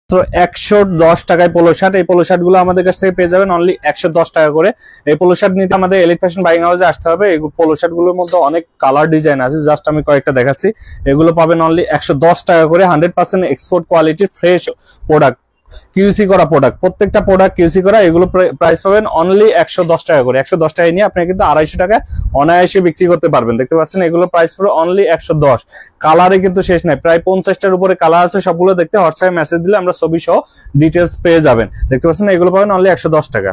তো 110 টাকায় polo shirt. এই পোলো শার্ট গুলো আমাদের কাছ থেকে পেয়ে যাবেন অনলি 110 টাকা করে। এই পোলো শার্ট নিতে আমাদের এলিট ফ্যাশন বাইং হাউসে আসতে হবে। এই পোলো শার্ট গুলোর মধ্যে অনেক কালার ডিজাইন আছে, জাস্ট আমি কয়েকটা দেখাচ্ছি। এগুলো পাবেন অনলি 110 টাকা করে। 100% এক্সপোর্ট কোয়ালিটির ফ্রেশ প্রোডাক্ট, কিউসি করা প্রোডাক্ট, প্রত্যেকটা প্রোডাক্ট কিউসি করা। এগুলো প্রাইস পাবেন অনলি 110 টাকা করে। 110 টাকায় নিয়ে আপনি কিন্তু 250 টাকা অনায়াসে বিক্রি করতে পারবেন। দেখতে পাচ্ছেন এগুলো প্রাইস পড়ে অনলি 110। কালারে কিন্তু শেষ নাই, প্রায় 50টার উপরে কালার আছে। সবগুলো দেখতে হোয়াটসঅ্যাপে মেসেজ দিলে আমরা ছবি সহ ডিটেলস পেয়ে যাবেন। দেখতে পাচ্ছেন এগুলো পাবেন অনলি 110 টাকা।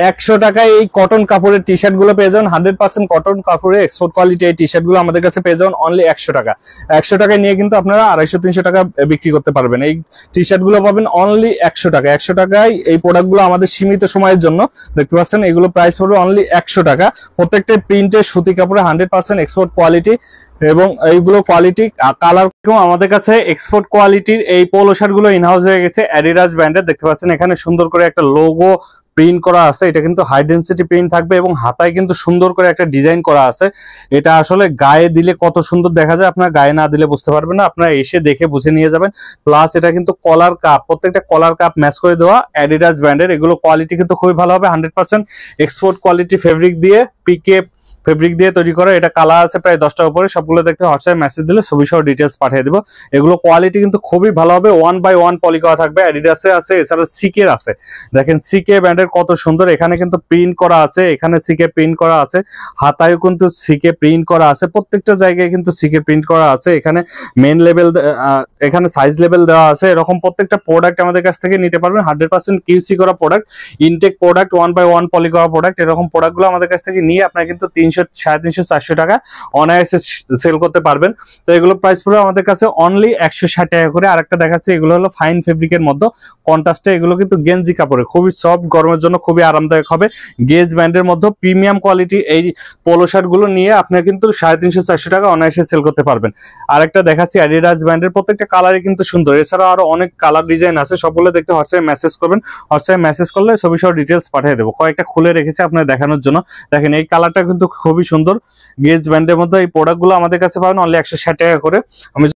100 টাকায় এই কটন কাপড়ের টি শার্ট গুলো পেয়ে যাবেন। 100% কটন কাপড়ের এক্সপোর্ট কোয়ালিটি এই টি শার্ট গুলো আমাদের কাছে পেয়ে যাবেন অনলি 100 টাকা। 100 টাকায় নিয়ে কিন্তু আপনারা 250-300 টাকা বিক্রি করতে পারবেন। এই টি শার্ট গুলো পাবেন অনলি 100 টাকা। 100 টাকায় এই প্রোডাক্ট গুলো আমাদের সীমিত সময়ের জন্য। দেখতে পাচ্ছেন এগুলো প্রাইস পড়বে অনলি 100 টাকা। প্রত্যেকটা প্রিন্টের সুতি কাপড়ে 100% এক্সপোর্ট কোয়ালিটি এবং এইগুলো কোয়ালিটি কালার আমাদের কাছে এক্সপোর্ট কোয়ালিটির এই পোলো শার্ট গুলো ইনহাউস হয়ে গেছে অ্যাডিডাস ব্র্যান্ডের। দেখতে পাচ্ছেন এখানে সুন্দর করে একটা লোগো প্রিন্ট করা আছে। এটা কিন্তু হাই ডেন্সিটি প্রিন্ট থাকবে এবং হাতায় কিন্তু সুন্দর করে একটা ডিজাইন করা আছে। এটা আসলে গায়ে দিলে কত সুন্দর দেখা যায়, আপনার গায়ে না দিলে বুঝতে পারবেন না, আপনারা এসে দেখে বুঝে নিয়ে যাবেন। প্লাস এটা কিন্তু কলার কাপ, প্রত্যেকটা কলার কাপ ম্যাচ করে দেওয়া অ্যাডিডাস ব্র্যান্ডের। এগুলো কোয়ালিটি কিন্তু খুবই ভালো হবে। 100% এক্সপোর্ট কোয়ালিটি ফেব্রিক দিয়ে, পিকে ফেব্রিক দিয়ে তৈরি করা। এটা কালার আছে প্রায় 10টার উপরে। সবগুলো দেখতে হোয়াটসঅ্যাপে মেসেজ দিলে ছবি সহ ডিটেলস পাঠিয়ে দেবো। এগুলো কোয়ালিটি কিন্তু খুবই ভালো হবে। 1/1 পলি করা থাকবে। অ্যাডিডাসে আছে, এছাড়া সিকের আছে। দেখেন সিকে ব্র্যান্ডের কত সুন্দর, এখানে কিন্তু প্রিন্ট করা আছে, এখানে সিকে প্রিন্ট করা আছে, হাতায়ও কিন্তু সিকে প্রিন্ট করা আছে, প্রত্যেকটা জায়গায় কিন্তু সিকে প্রিন্ট করা আছে। এখানে মেন লেভেল, এখানে সাইজ লেভেল দেওয়া আছে। এরকম প্রত্যেকটা প্রোডাক্ট আমাদের কাছ থেকে নিতে পারবেন। 100% কিউসি করা প্রোডাক্ট, ইনটেক প্রোডাক্ট, 1/1 পলি করা প্রোডাক্ট। এরকম প্রোডাক্টগুলো আমাদের কাছ থেকে নিয়ে আপনারা কিন্তু 300, 350, 400 টাকা অনায়াসে সেল করতে পারবেন। তো এগুলো প্রাইস পড়বে আমাদের কাছে অনলি 160 টাকা করে। আরেকটা দেখাচ্ছি, এগুলো হলো ফাইন ফেব্রিকের মধ্যে কন্ট্রাস্টে। এগুলো কিন্তু গেঞ্জি কাপড়ে, খুবই সফট, গরমের জন্য খুবই আরামদায়ক হবে। গেজ ব্র্যান্ডের মধ্যে প্রিমিয়াম কোয়ালিটি এই পোলো শার্ট গুলো নিয়ে আপনারা কিন্তু 350, 400 টাকা অনায়াসে সেল করতে পারবেন। আরেকটা দেখাচ্ছি অ্যাডিডাস ব্র্যান্ডের, প্রত্যেকটা কালারই কিন্তু সুন্দর। এছাড়াও আরো অনেক কালার ডিজাইন আছে, সবগুলো দেখতে হোয়াটসঅ্যাপে মেসেজ করবেন। হোয়াটসঅ্যাপে মেসেজ করলে ছবি সহ ডিটেলস পাঠিয়ে দেবো। কয়েকটা খুলে রেখেছি আপনাদের দেখানোর জন্য। দেখেন এই কালারটা কিন্তু খুবই সুন্দর। গেজ ব্র্যান্ডের মধ্যে এই প্রোডাক্টগুলো আমাদের কাছে পাবেন অনলি 160 টাকা করে। আমি